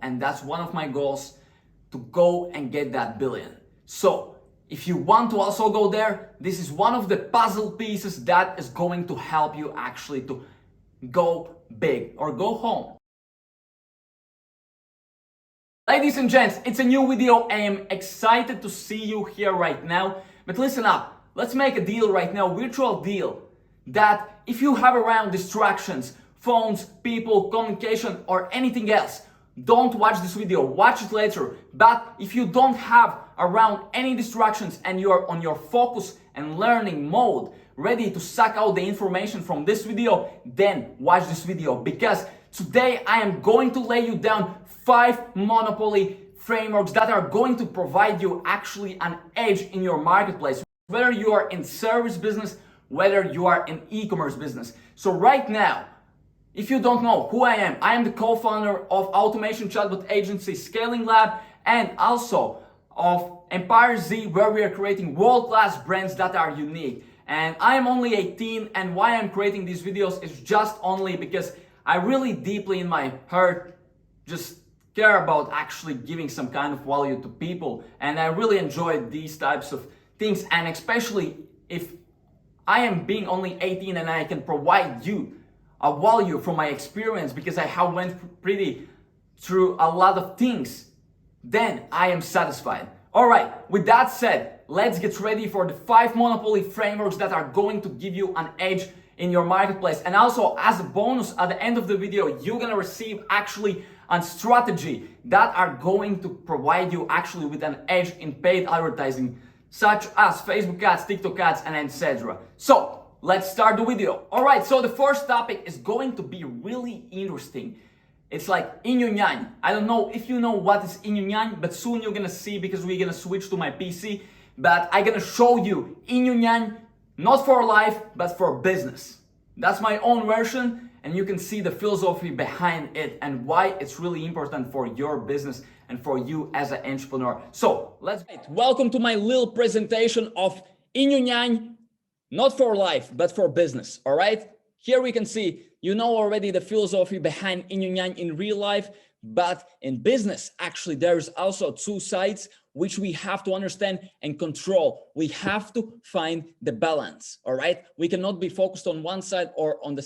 And that's one of my goals, to go and get that billion. So if you want to also go there, this is one of the puzzle pieces that is going to help you actually to go big or go home. Ladies and gents, it's a new video. I am excited to see you here right now. But listen up, let's make a deal right now, virtual deal, that if you have around distractions, phones, people, communication, or anything else, don't watch this video, watch it later. But if you don't have around any distractions and you are on your focus and learning mode, ready to suck out the information from this video, then watch this video, because today I am going to lay you down 5 monopoly frameworks that are going to provide you actually an edge in your marketplace, whether you are in service business, whether you are in e-commerce business. So right now, if you don't know who I am the co-founder of automation chatbot agency Scaling Lab, and also of Empire Z, where we are creating world-class brands that are unique. And I am only 18, and why I'm creating these videos is just only because I really deeply in my heart just care about actually giving some kind of value to people, and I really enjoy these types of things, and especially if I am being only 18 and I can provide you a value from my experience, because I have went pretty through a lot of things, then I am satisfied. All right, with that said, let's get ready for the 5 monopoly frameworks that are going to give you an edge in your marketplace. And also, as a bonus at the end of the video, you're gonna receive actually a strategy that are going to provide you actually with an edge in paid advertising, such as Facebook ads, TikTok ads, and etc. So let's start the video. All right, so the first topic is going to be really interesting. It's like Inyo Nyan. I don't know if you know what is Inyo Nyan, but soon you're gonna see, because we're gonna switch to my PC. But I'm gonna show you Inyo Nyan, not for life, but for business. That's my own version, and you can see the philosophy behind it and why it's really important for your business and for you as an entrepreneur. So welcome to my little presentation of Inyo Nyan, not for life, but for business. All right, here we can see, you know already the philosophy behind Inyo Nyan in real life, but in business, actually, there's also 2 sides which we have to understand and control. We have to find the balance, all right? We cannot be focused on one side or on the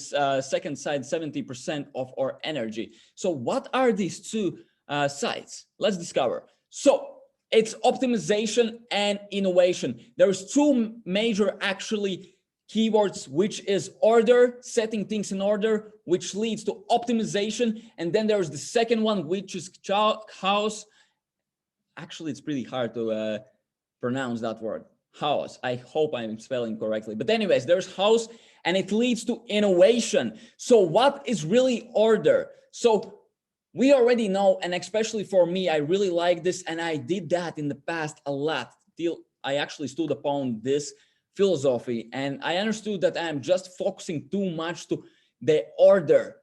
second side, 70% of our energy. So what are these 2 sides? Let's discover. So it's optimization and innovation. There's 2 major actually keywords, which is order, setting things in order, which leads to optimization. And then there's the second one, which is chaos. Actually, it's pretty hard to pronounce that word, house. I hope I'm spelling correctly. But anyways, there's house, and it leads to innovation. So what is really order? So we already know, and especially for me, I really like this, and I did that in the past a lot till I actually stood upon this philosophy, and I understood that I am just focusing too much to the order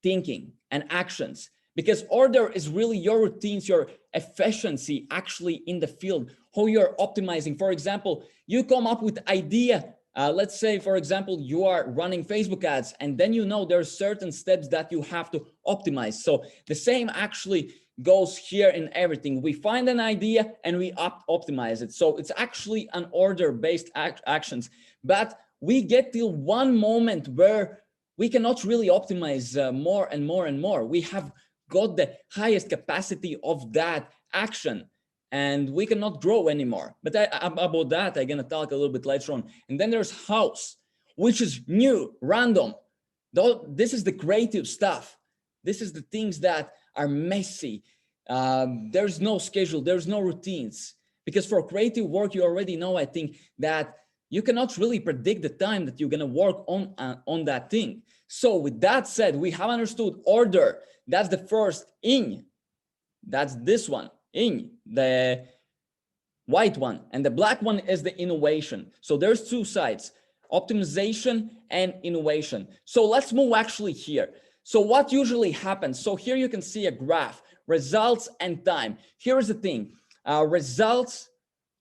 thinking and actions, because order is really your routines, your efficiency actually in the field, how you're optimizing. For example, you come up with idea. Let's say, for example, you are running Facebook ads, and then you know there's certain steps that you have to optimize. So the same actually goes here in everything. We find an idea and we optimize it. So it's actually an order-based actions. But we get till one moment where we cannot really optimize more and more and more. We have got the highest capacity of that action, and we cannot grow anymore. But about that, I'm gonna talk a little bit later on. And then there's house, which is new, random. Though this is the creative stuff. This is the things that are messy. There's no schedule, there's no routines. Because for creative work, you already know, I think, that you cannot really predict the time that you're gonna work on that thing. So with that said, we have understood order. That's the first in. That's this one, in, the white one. And the black one is the innovation. So there's 2 sides, optimization and innovation. So let's move actually here. So what usually happens? So here you can see a graph, results and time. Here is the thing, results.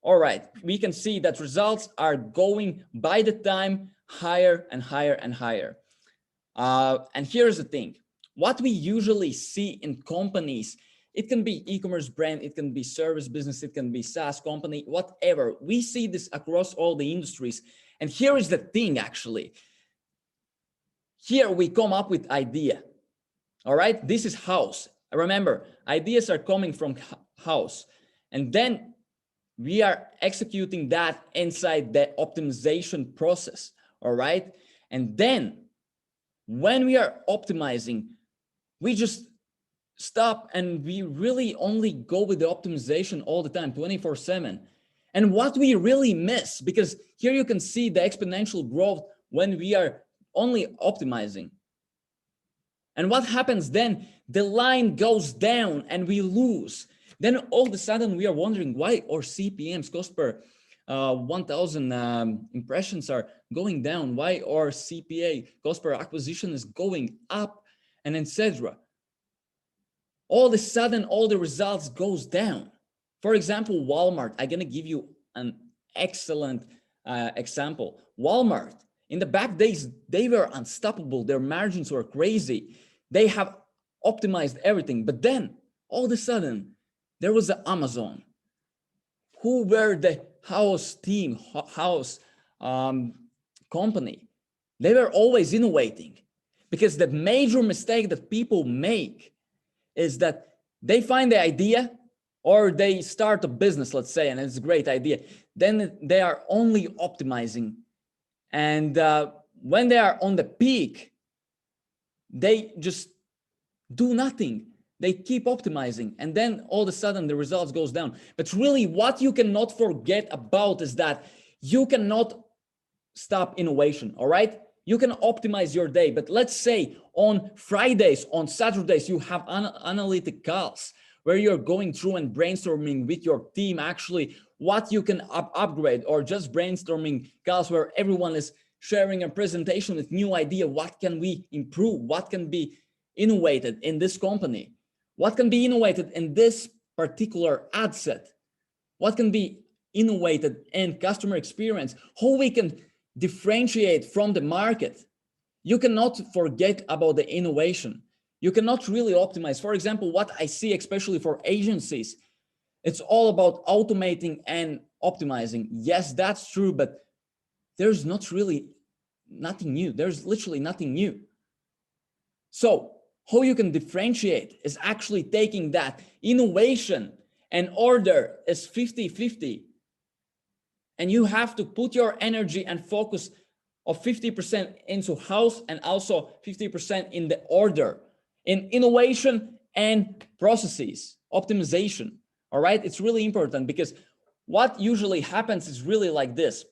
All right, we can see that results are going by the time higher and higher and higher. And here's the thing, what we usually see in companies It can be e-commerce brand, it can be service business, it can be SaaS company, whatever. We see this across all the industries. And here is the thing, actually. Here we come up with idea. All right, this is house. Remember, ideas are coming from house. And then we are executing that inside the optimization process. All right. And then when we are optimizing, we just stop and we really only go with the optimization all the time, 24/7. And what we really miss, because here you can see the exponential growth when we are only optimizing. And what happens then? The line goes down and we lose. Then all of a sudden we are wondering why our CPMs, cost per 1,000 impressions, are going down, why our CPA, cost per acquisition, is going up, and etc. All of a sudden all the results goes down. For example, Walmart, I'm gonna give you an excellent example. Walmart, in the back days, they were unstoppable. Their margins were crazy. They have optimized everything. But then all of a sudden, there was the Amazon, who were the house team, house company. They were always innovating, because the major mistake that people make is that they find the idea, or they start a business, let's say, and it's a great idea. Then they are only optimizing. And when they are on the peak, they just do nothing. They keep optimizing. And then all of a sudden the results goes down. But really what you cannot forget about is that you cannot stop innovation, all right? You can optimize your day, but let's say on Fridays, on Saturdays, you have analytic calls where you're going through and brainstorming with your team actually what you can upgrade, or just brainstorming calls where everyone is sharing a presentation with new idea. What can we improve? What can be innovated in this company? What can be innovated in this particular ad set? What can be innovated in customer experience? How we can differentiate from the market? You cannot forget about the innovation. You cannot really optimize. For example, what I see, especially for agencies, it's all about automating and optimizing. Yes, that's true, but there's not really nothing new. There's literally nothing new. So how you can differentiate is actually taking that innovation and order is 50-50. And you have to put your energy and focus of 50% into house and also 50% in the order, in innovation and processes, optimization. All right, it's really important, because what usually happens is really like this.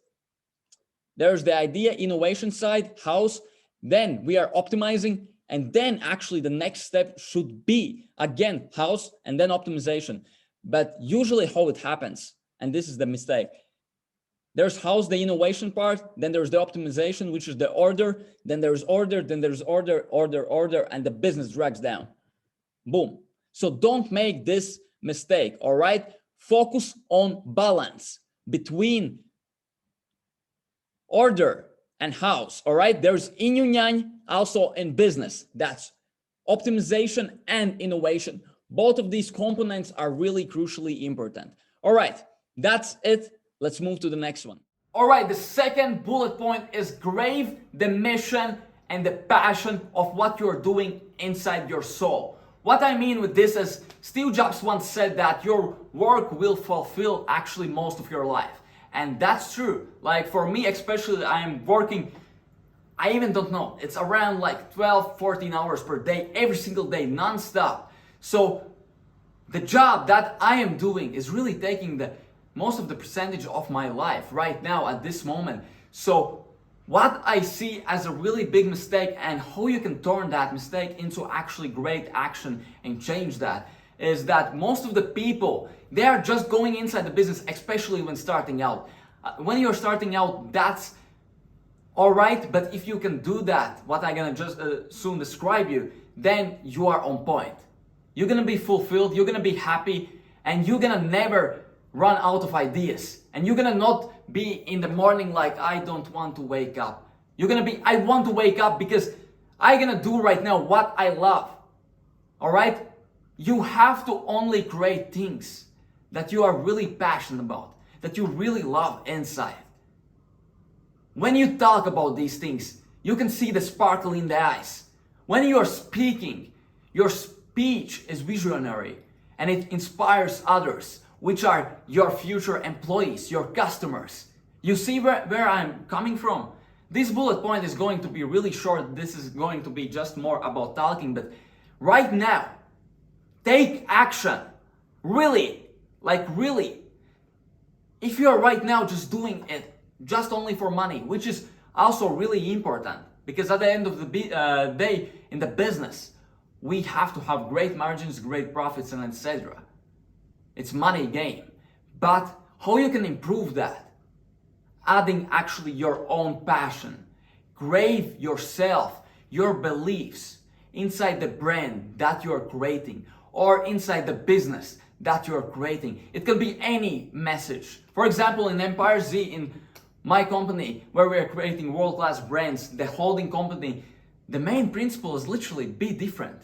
There's the idea, innovation side, house, then we are optimizing, and then actually the next step should be, again, house and then optimization. But usually how it happens, and this is the mistake, there's house, the innovation part, then there's the optimization, which is the order, then there's order, then there's order, and the business drags down. Boom. So don't make this mistake, all right? Focus on balance between order and house, all right? There's yin and yang also in business. That's optimization and innovation. Both of these components are really crucially important. All right, that's it. Let's move to the next one. All right, the second bullet point is grave the mission and the passion of what you're doing inside your soul. What I mean with this is, Steve Jobs once said that your work will fulfill actually most of your life. And that's true. Like for me, especially, I'm working, I even don't know, it's around like 12, 14 hours per day, every single day, non-stop. So the job that I am doing is really taking the most of the percentage of my life right now at this moment. So what I see as a really big mistake, and how you can turn that mistake into actually great action and change that, is that most of the people, they are just going inside the business, especially when starting out. When you're starting out, that's all right, but if you can do that, what I'm gonna just soon describe you, then you are on point. You're gonna be fulfilled, you're gonna be happy, and you're gonna never run out of ideas. And you're gonna not be in the morning like, I don't want to wake up. You're gonna be, I want to wake up because I'm gonna do right now what I love. All right? You have to only create things that you are really passionate about, that you really love inside. When you talk about these things, you can see the sparkle in the eyes. When you are speaking, your speech is visionary and it inspires others, which are your future employees, your customers. You see where I'm coming from? This bullet point is going to be really short. This is going to be just more about talking, but right now, take action. Really, like really. If you are right now just doing it just only for money, which is also really important, because at the end of the day in the business, we have to have great margins, great profits, and etc. It's money game. But how you can improve that? Adding actually your own passion, crave yourself, your beliefs inside the brand that you're creating or inside the business that you're creating. It can be any message. For example, in Empire Z, in my company, where we are creating world-class brands, the holding company, the main principle is literally be different.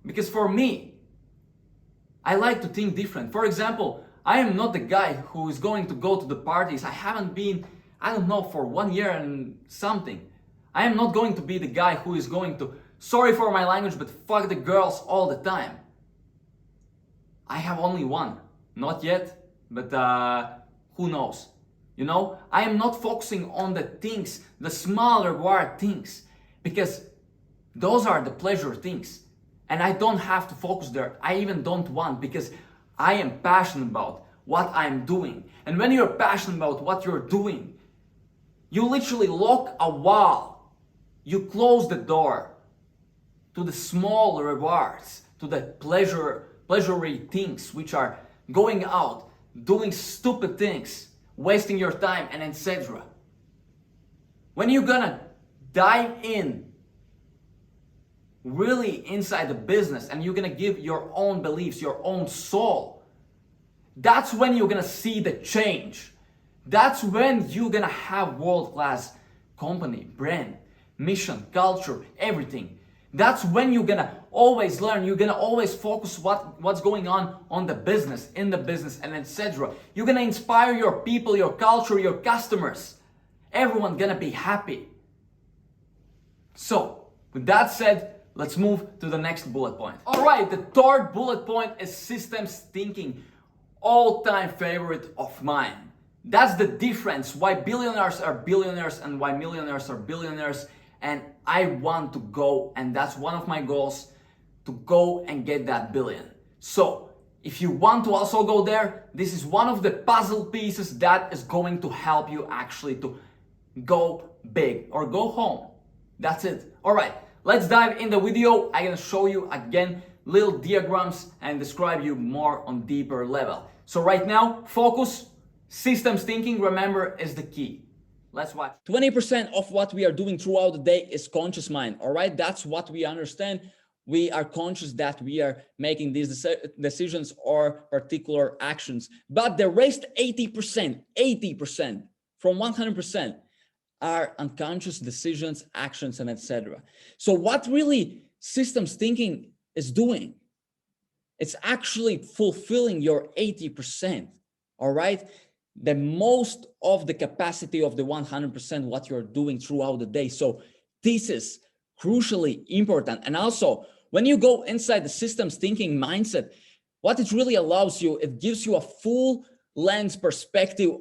Because for me, I like to think different. For example, I am not the guy who is going to go to the parties. I haven't been, I don't know, for 1 year and something. I am not going to be the guy who is going to, sorry for my language, but fuck the girls all the time. I have only one. Not yet, but who knows? You know, I am not focusing on the things, the small reward things, because those are the pleasure things. And I don't have to focus there. I even don't want, because I am passionate about what I'm doing. And when you're passionate about what you're doing, you literally lock a wall. You close the door to the small rewards, to the pleasury things, which are going out, doing stupid things, wasting your time, and etc. When you're gonna dive in really inside the business and you're gonna give your own beliefs, your own soul, that's when you're gonna see the change. That's when you're gonna have world-class company, brand, mission, culture, everything. That's when you're gonna always learn, you're gonna always focus what's going on the business, in the business, and etc. You're gonna inspire your people, your culture, your customers. Everyone gonna be happy. So, with that said, let's move to the next bullet point. All right, the third bullet point is systems thinking, all-time favorite of mine. That's the difference why billionaires are billionaires and why millionaires are billionaires. And I want to go, and that's one of my goals, to go and get that billion. So, if you want to also go there, this is one of the puzzle pieces that is going to help you actually to go big or go home. That's it. All right. Let's dive in the video. I'm gonna show you again little diagrams and describe you more on deeper level. So right now, focus, systems thinking, remember, is the key. Let's watch. 20% of what we are doing throughout the day is conscious mind. All right. That's what we understand. We are conscious that we are making these decisions or particular actions. But the rest 80% from 100% are unconscious decisions, actions, and etc. So what really systems thinking is doing? It's actually fulfilling your 80%, all right? The most of the capacity of the 100% what you're doing throughout the day. So this is crucially important. And also, when you go inside the systems thinking mindset, what it really allows you, it gives you a full lens perspective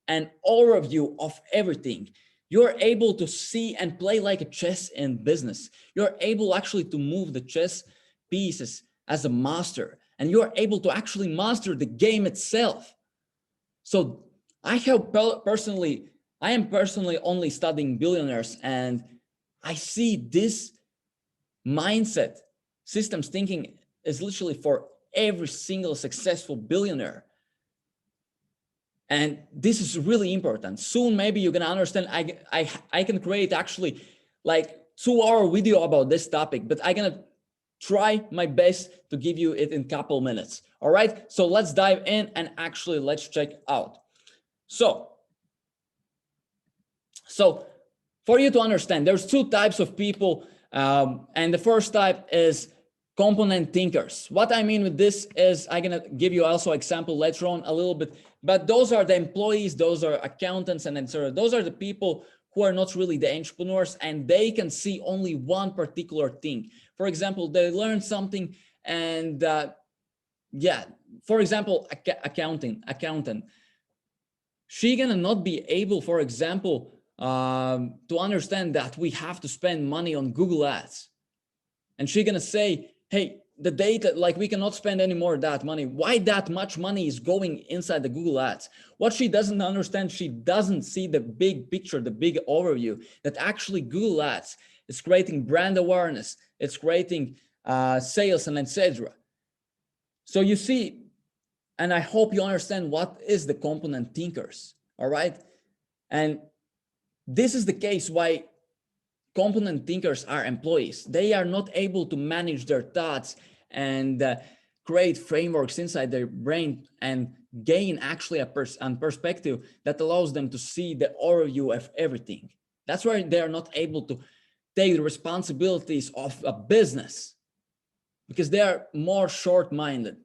and overview of everything. You're able to see and play like a chess in business. You're able actually to move the chess pieces as a master, and you're able to actually master the game itself. So I am personally only studying billionaires, and I see this mindset, systems thinking, is literally for every single successful billionaire. And this is really important. Soon, maybe you're gonna understand. I can create actually like 2-hour video about this topic, but I'm gonna try my best to give you it in a couple minutes. All right. So let's dive in and actually let's check out. So for you to understand, there's two types of people, and the first type is component thinkers. What I mean with this is I'm gonna give you also example later on a little bit, but those are the employees, those are accountants, and etc. Those are the people who are not really the entrepreneurs, and they can see only one particular thing. For example, they learn something, and yeah, for example, accountant, she gonna not be able, for example, to understand that we have to spend money on Google Ads, and she gonna say, hey, the data, like we cannot spend any more of that money. Why that much money is going inside the Google Ads? What she doesn't understand, she doesn't see the big picture, the big overview, that actually Google Ads is creating brand awareness, it's creating sales and etc. So you see, and I hope you understand what is the component thinkers, all right? And this is the case why component thinkers are employees. They are not able to manage their thoughts and create frameworks inside their brain and gain actually a perspective that allows them to see the overview of everything. That's why they are not able to take the responsibilities of a business, because they are more short-minded,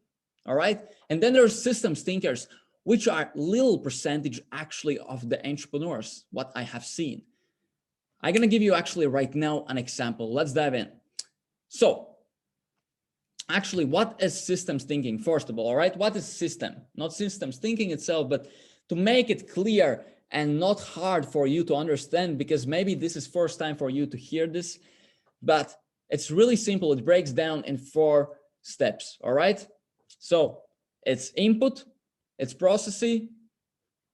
all right? And then there are systems thinkers, which are little percentage actually of the entrepreneurs, what I have seen. I'm gonna give you actually right now an example. Let's dive in. So actually, what is systems thinking? First of all right, what is system? Not systems thinking itself, but to make it clear and not hard for you to understand, because maybe this is first time for you to hear this, but it's really simple. It breaks down in 4 steps, all right? So it's input, it's processing,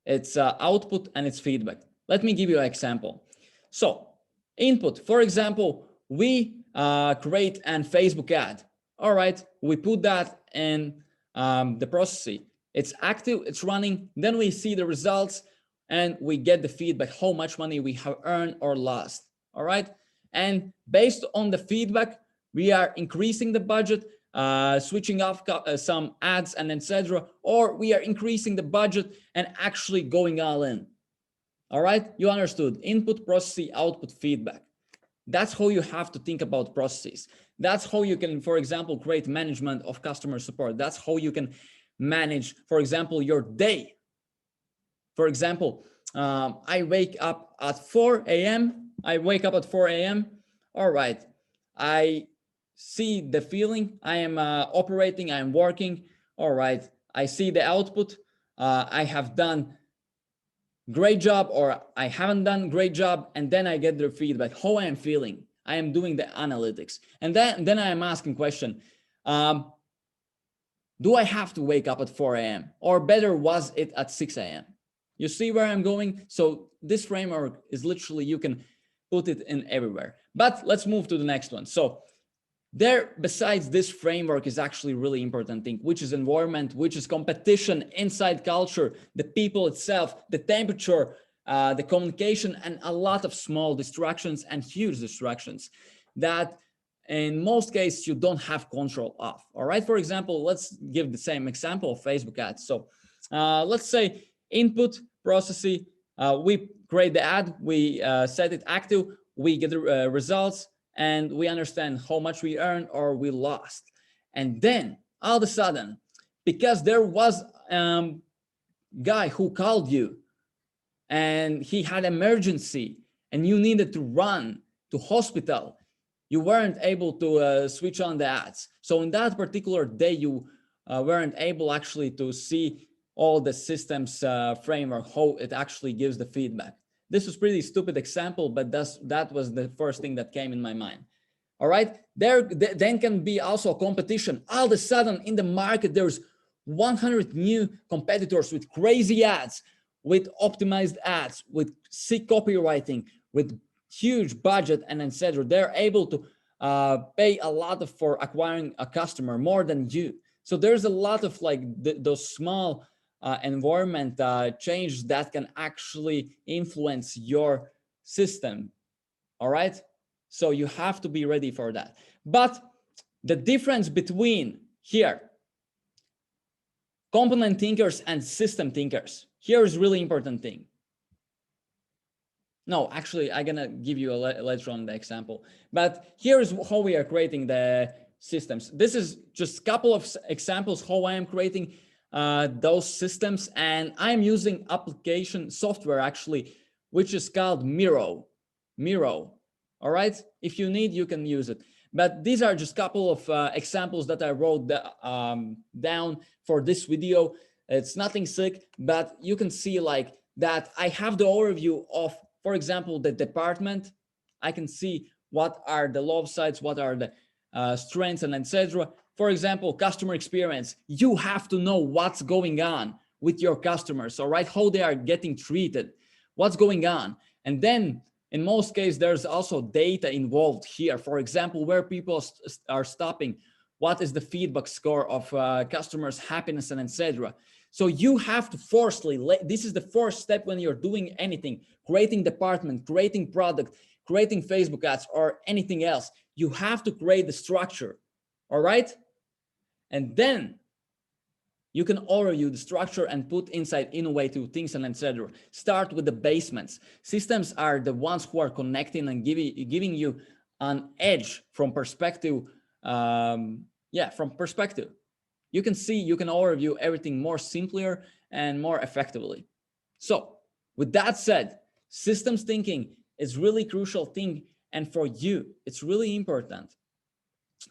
it's output, and it's feedback. Let me give you an example. So input, for example, we create an Facebook ad. All right, we put that in the processing. It's active, it's running. Then we see the results and we get the feedback, how much money we have earned or lost. All right. And based on the feedback, we are increasing the budget, switching off some ads and etc. Or we are increasing the budget and actually going all in. All right, you understood. Input, process, output, feedback. That's how you have to think about processes. That's how you can, for example, create management of customer support. That's how you can manage, for example, your day. For example, I wake up at 4 a.m. All right, I see the feeling. I am operating, I am working. All right, I see the output. I have done great job or I haven't done great job, and then I get their feedback, how I am feeling. I am doing the analytics, and then I am asking question, do I have to wake up at 4 a.m. or better was it at 6 a.m.? You see where I'm going? So this framework is literally, you can put it in everywhere. But let's move to the next one. So there, besides this framework, is actually really important thing, which is environment, which is competition, inside culture, the people itself, the temperature, the communication, and a lot of small distractions and huge distractions that in most cases you don't have control of. All right, for example, let's give the same example of Facebook ads. So let's say input, processing, we create the ad, we set it active, we get the results, and we understand how much we earned or we lost. And then all of a sudden, because there was a guy who called you and he had emergency and you needed to run to hospital, you weren't able to switch on the ads. So in that particular day, you weren't able actually to see all the systems framework, how it actually gives the feedback. This was pretty stupid example, but that was the first thing that came in my mind. All right, then can be also a competition. All of a sudden in the market, there's 100 new competitors with crazy ads, with optimized ads, with sick copywriting, with huge budget and etc. They're able to pay a lot for acquiring a customer more than you. So there's a lot of like those small environment changes that can actually influence your system. All right, so you have to be ready for that. But the difference between here, component thinkers and system thinkers, here is really important thing. No, actually, I'm gonna give you later on the example. But here is how we are creating the systems. This is just a couple of examples how I am creating those systems, and I'm using application software actually, which is called Miro. All right, if you need, you can use it. But these are just a couple of examples that I wrote down for this video. It's nothing sick, but you can see like that I have the overview of, for example, the department. I can see what are the love sites, what are the strengths, and etc. For example, customer experience. You have to know what's going on with your customers, all right? How they are getting treated, what's going on. And then in most cases, there's also data involved here. For example, where people are stopping, what is the feedback score of customers' happiness, and etc. So you have to this is the first step when you're doing anything, creating department, creating product, creating Facebook ads, or anything else. You have to create the structure, all right? And then you can overview the structure and put inside innovative things and etc. Start with the basements. Systems are the ones who are connecting and giving you an edge from perspective. From perspective. You can see, you can overview everything more simpler and more effectively. So with that said, systems thinking is really crucial thing. And for you, it's really important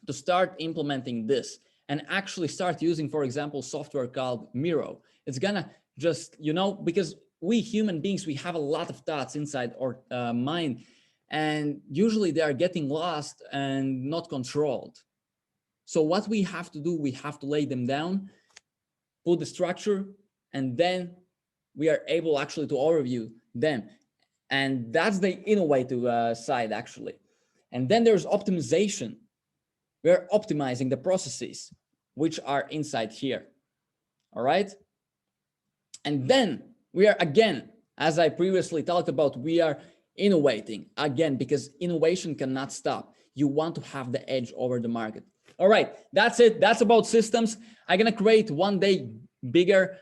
to start implementing this and actually start using, for example, software called Miro. It's gonna just, because we human beings, we have a lot of thoughts inside our mind, and usually they are getting lost and not controlled. So what we have to do, we have to lay them down, put the structure, and then we are able actually to overview them. And that's the innovative side actually. And then there's optimization. We're optimizing the processes which are inside here. All right. And then we are, again, as I previously talked about, we are innovating again, because innovation cannot stop. You want to have the edge over the market. All right, that's it. That's about systems. I'm going to create one day bigger,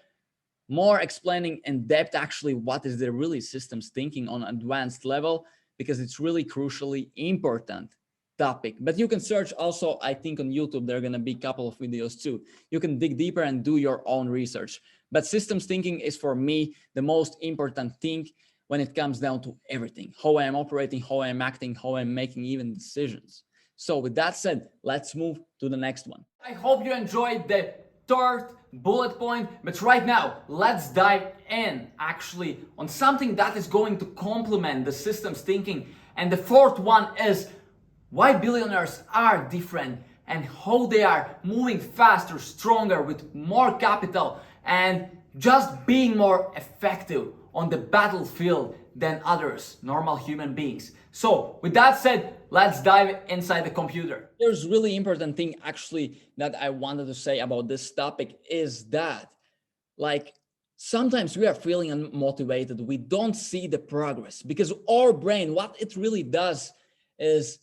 more explaining in depth actually what is the really systems thinking on advanced level, because it's really crucially important topic. But you can search also, I think on YouTube, there are going to be a couple of videos too. You can dig deeper and do your own research. But systems thinking is for me the most important thing when it comes down to everything, how I am operating, how I am acting, how I'm making even decisions. So with that said, let's move to the next one. I hope you enjoyed the third bullet point, but right now let's dive in actually on something that is going to complement the systems thinking. And the fourth one is why billionaires are different and how they are moving faster, stronger, with more capital, and just being more effective on the battlefield than others, normal human beings. So with that said, let's dive inside the computer. There's really important thing actually that I wanted to say about this topic is that, like, sometimes we are feeling unmotivated. We don't see the progress because our brain, what it really does is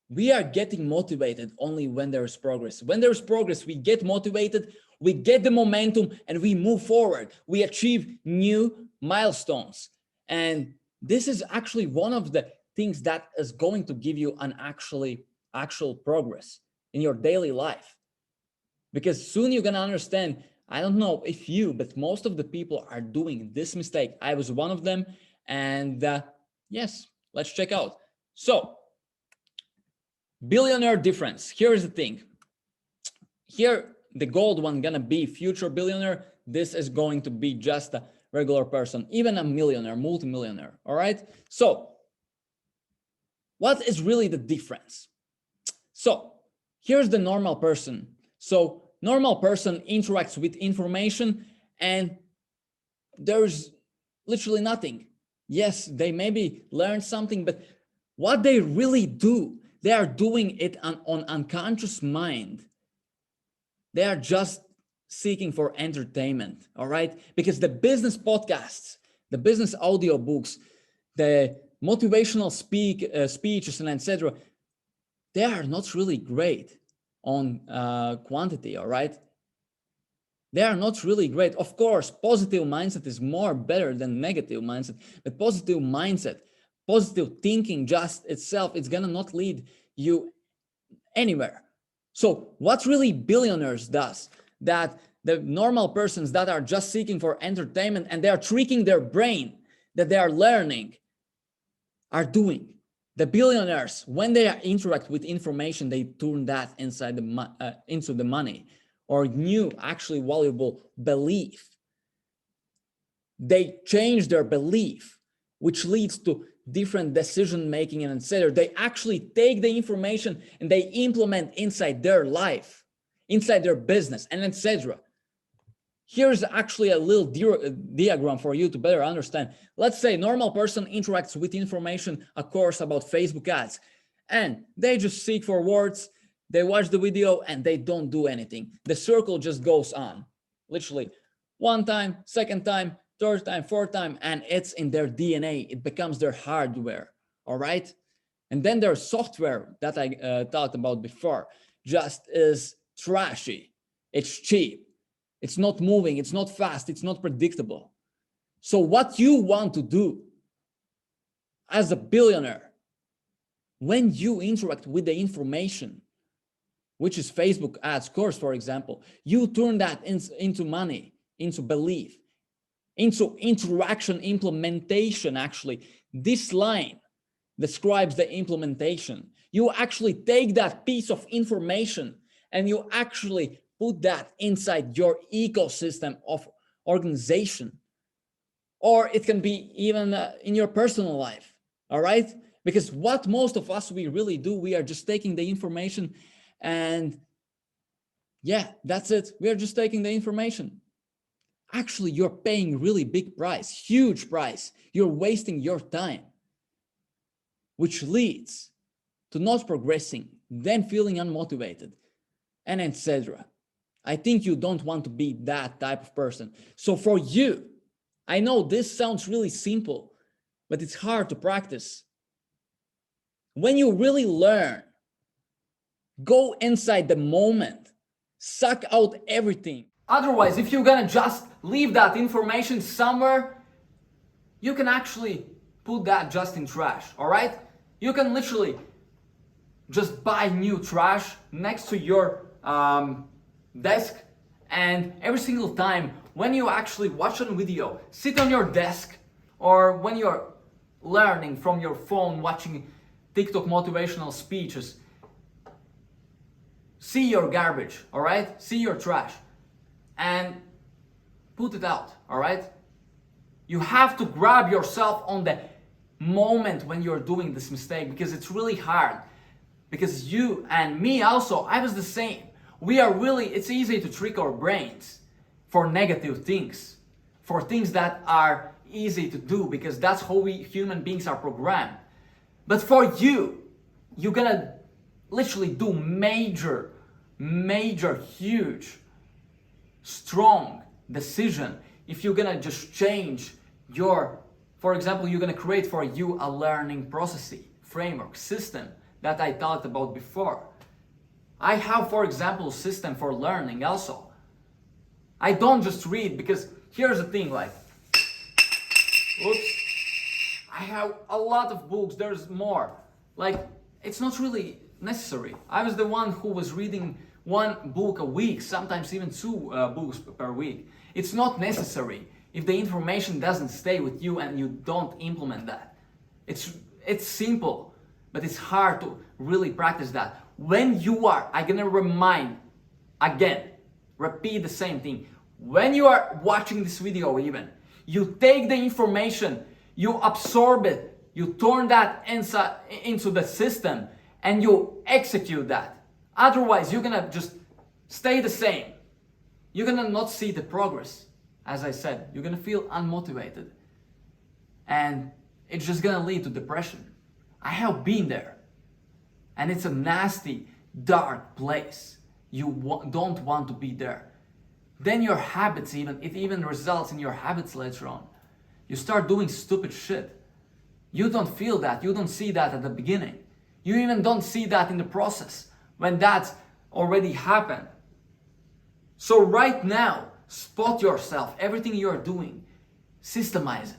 we are getting motivated only when there's progress. When there's progress, we get motivated, we get the momentum, and we move forward. We achieve new milestones. And this is actually one of the things that is going to give you an actual progress in your daily life. Because soon you're going to understand, I don't know if you, but most of the people are doing this mistake. I was one of them. And yes, let's check out. So, billionaire difference. Here's the thing. Here, the gold one gonna be future billionaire. This is going to be just a regular person, even a millionaire, multimillionaire. All right. So what is really the difference? So here's the normal person. So normal person interacts with information and there's literally nothing. Yes, they maybe learn something, but what they really do, they are doing it on unconscious mind. They are just seeking for entertainment, all right? Because the business podcasts, the business audio books, the motivational speeches and etc., they are not really great on quantity, all right? They are not really great. Of course, positive mindset is more better than negative mindset, but positive mindset, positive thinking just itself, it's gonna not lead you anywhere. So what really billionaires does that the normal persons that are just seeking for entertainment and they are tricking their brain that they are learning are doing. The billionaires, when they interact with information, they turn that inside into the money or new, actually valuable belief. They change their belief, which leads to different decision making and etc. They actually take the information and they implement inside their life, inside their business, and etc. Here's actually a little diagram for you to better understand. Let's say normal person interacts with information, a course about Facebook ads, and they just seek for words, they watch the video, and they don't do anything. The circle just goes on, literally one time, second time, third time, fourth time, and it's in their DNA. It becomes their hardware, all right? And then their software that I talked about before just is trashy. It's cheap. It's not moving, it's not fast, it's not predictable. So what you want to do as a billionaire, when you interact with the information, which is Facebook ads course, for example, you turn that into money, into belief, into interaction implementation. Actually, this line describes the implementation. You actually take that piece of information and you actually put that inside your ecosystem of organization, or it can be even in your personal life, all right? Because what most of us, we really do, we are just taking the information and yeah, that's it. We are just taking the information. Actually, you're paying really big price, huge price. You're wasting your time, which leads to not progressing, then feeling unmotivated, and etc. I think you don't want to be that type of person. So for you, I know this sounds really simple, but it's hard to practice. When you really learn, go inside the moment, suck out everything. Otherwise, if you're gonna just leave that information somewhere, you can actually put that just in trash, all right? You can literally just buy new trash next to your desk, and every single time when you actually watch a video, sit on your desk, or when you're learning from your phone, watching TikTok motivational speeches, see your garbage, all right? See your trash and put it out, all right? You have to grab yourself on the moment when you're doing this mistake, because it's really hard. Because you and me also, I was the same. It's easy to trick our brains for negative things, for things that are easy to do, because that's how we human beings are programmed. But for you, you're gonna literally do major, huge, strong decision if you're gonna just change for example, you're gonna create for you a learning process, framework, system that I talked about before. I have, for example, system for learning also. I don't just read, because here's the thing, like, oops, I have a lot of books, there's more. Like, it's not really necessary. I was the one who was reading one book a week, sometimes even two books per week. It's not necessary if the information doesn't stay with you and you don't implement that. It's simple, but it's hard to really practice that. When you are, I'm gonna remind again, repeat the same thing. When you are watching this video even, you take the information, you absorb it, you turn that into the system, and you execute that. Otherwise, you're gonna just stay the same. You're gonna not see the progress. As I said, you're gonna feel unmotivated. And it's just gonna lead to depression. I have been there. And it's a nasty, dark place. You don't want to be there. Then your habits it even results in your habits later on. You start doing stupid shit. You don't feel that, you don't see that at the beginning. You even don't see that in the process, when that's already happened. So right now, spot yourself, everything you're doing, systemize it.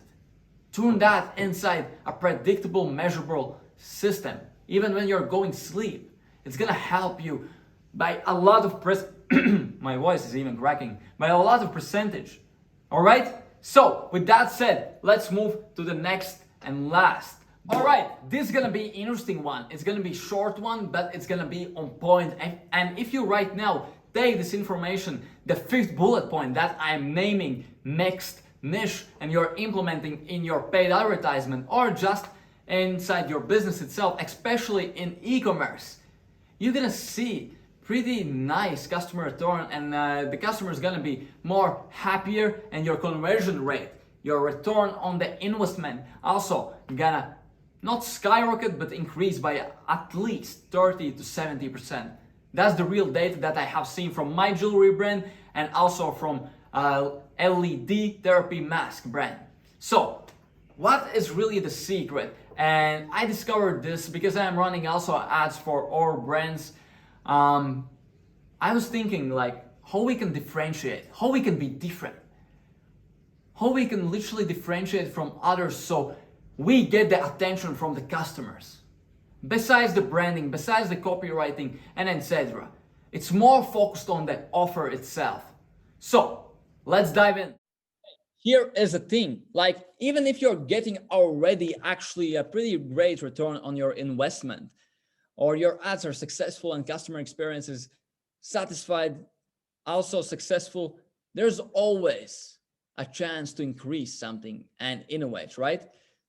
Turn that inside a predictable, measurable system. Even when you're going to sleep, it's gonna help you by a lot of my voice is even cracking, by a lot of percentage. All right? So, with that said, let's move to the next and last. All right, this is gonna be interesting one. It's gonna be short one, but it's gonna be on point. And if you right now take this information, the fifth bullet point that I am naming next niche, and you're implementing in your paid advertisement or just inside your business itself, especially in e-commerce, you're gonna see pretty nice customer return, and the customer is gonna be more happier, and your conversion rate, your return on the investment also gonna not skyrocket but increase by at least 30 to 70%. That's the real data that I have seen from my jewelry brand and also from LED therapy mask brand. So what is really the secret? And I discovered this because I am running also ads for our brands. I was thinking like how we can differentiate, how we can be different, how we can literally differentiate from others so we get the attention from the customers. Besides the branding, besides the copywriting and etc. It's more focused on the offer itself. So let's dive in. Here is a thing, like even if you're getting already actually a pretty great return on your investment, or your ads are successful and customer experience is satisfied, also successful, there's always a chance to increase something and innovate, right?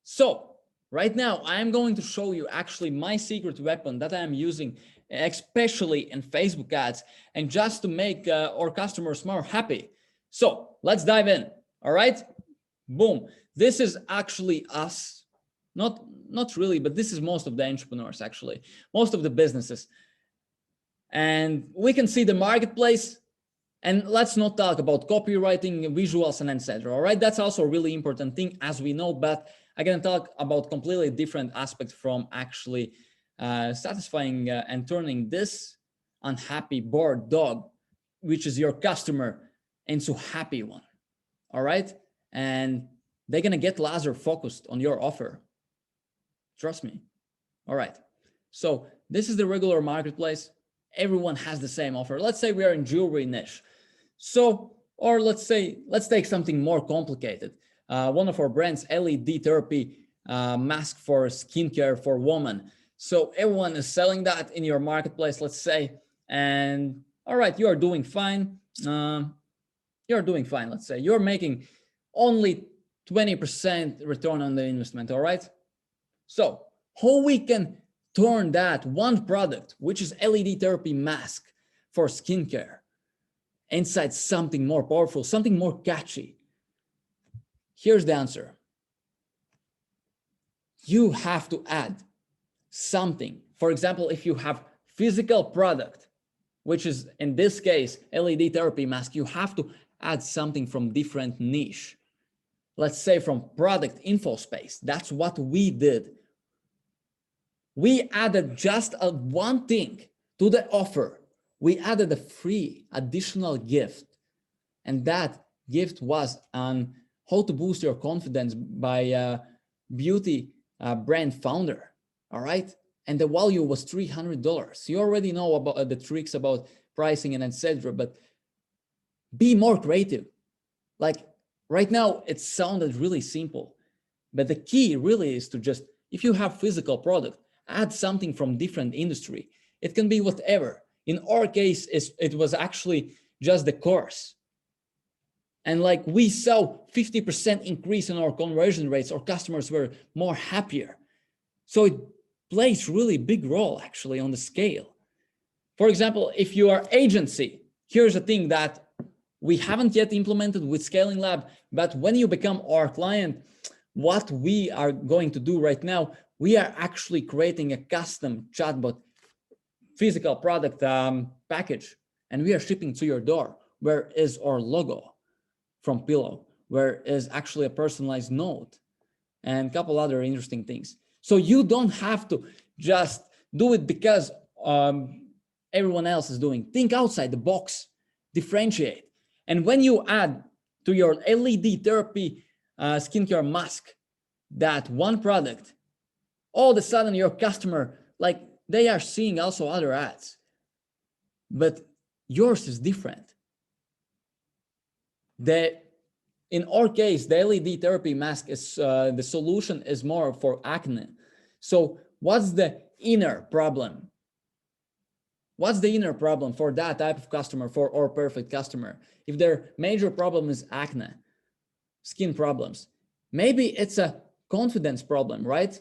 So right now I'm going to show you actually my secret weapon that I'm using, especially in Facebook ads, and just to make our customers more happy. So let's dive in. All right, boom. This is actually us. Not really, but this is most of the entrepreneurs, actually, most of the businesses. And we can see the marketplace. And let's not talk about copywriting, visuals, and etc. All right, that's also a really important thing, as we know, but I'm going to talk about completely different aspects from actually satisfying and turning this unhappy, bored dog, which is your customer, into happy one. All right, and they're going to get laser focused on your offer. Trust me. All right, so this is the regular marketplace. Everyone has the same offer. Let's say we are in jewelry niche. So, or let's take something more complicated. One of our brands, LED therapy mask for skincare for women. So everyone is selling that in your marketplace, let's say, and all right, you are doing fine. You're doing fine. Let's say you're making only 20% return on the investment. All right. So how we can turn that one product, which is LED therapy mask for skincare, inside something more powerful, something more catchy? Here's the answer. You have to add something. For example, if you have physical product, which is in this case LED therapy mask, you have to add something from different niche. Let's say from product info space. That's what we did. We added just one thing to the offer. We added a free additional gift, and that gift was on how to boost your confidence by beauty brand founder. All right, and the value was $300. You already know about the tricks about pricing and etc. But be more creative. Like right now, it sounded really simple, but the key really is to just, if you have physical product, add something from different industry. It can be whatever. In our case, it was actually just the course. And like we saw 50% increase in our conversion rates, our customers were more happier. So it plays really big role actually on the scale. For example, if you are agency, here's a thing that we haven't yet implemented with Scaling Lab, but when you become our client, what we are going to do right now, we are actually creating a custom chatbot physical product package, and we are shipping to your door, where is our logo from Pillow, where is actually a personalized note, and a couple other interesting things. So you don't have to just do it because everyone else is doing. Think outside the box, differentiate. And when you add to your LED therapy skincare mask that one product, all of a sudden your customer, like they are seeing also other ads. but yours is different. In our case, the LED therapy mask is the solution is more for acne. So what's the inner problem? What's the inner problem for that type of customer, for our perfect customer? If their major problem is acne, skin problems, maybe it's a confidence problem, right?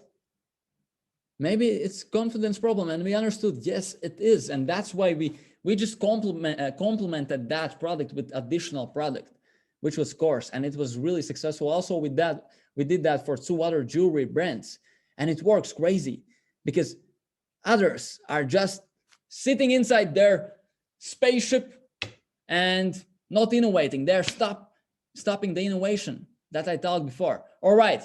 Maybe it's confidence problem, and we understood, yes, it is. And that's why we just complemented that product with additional product, which was Course, and it was really successful. Also with that, we did that for 2 other jewelry brands, and it works crazy because others are just sitting inside their spaceship and not innovating. They're stopping the innovation that I talked before. All right,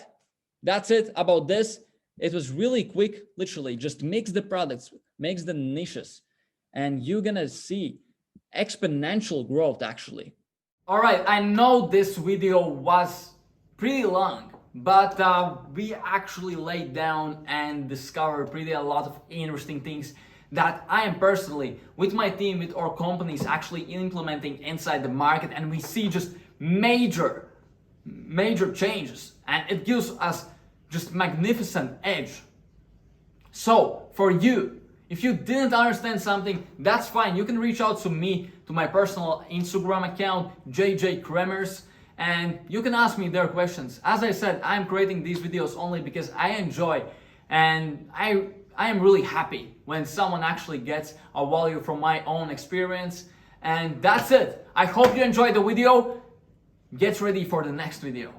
that's it about this. It was really quick, literally just mix the products, mix the niches, and you're gonna see exponential growth actually. All right, I know this video was pretty long, but we actually laid down and discovered pretty a lot of interesting things that I am personally, with my team, with our companies, actually implementing inside the market, and we see just major changes, and it gives us just magnificent edge. So for you, if you didn't understand something, that's fine. You can reach out to me, to my personal Instagram account, JJ Kremers, and you can ask me their questions. As I said, I'm creating these videos only because I enjoy, and I am really happy when someone actually gets a value from my own experience. And that's it. I hope you enjoyed the video. Get ready for the next video.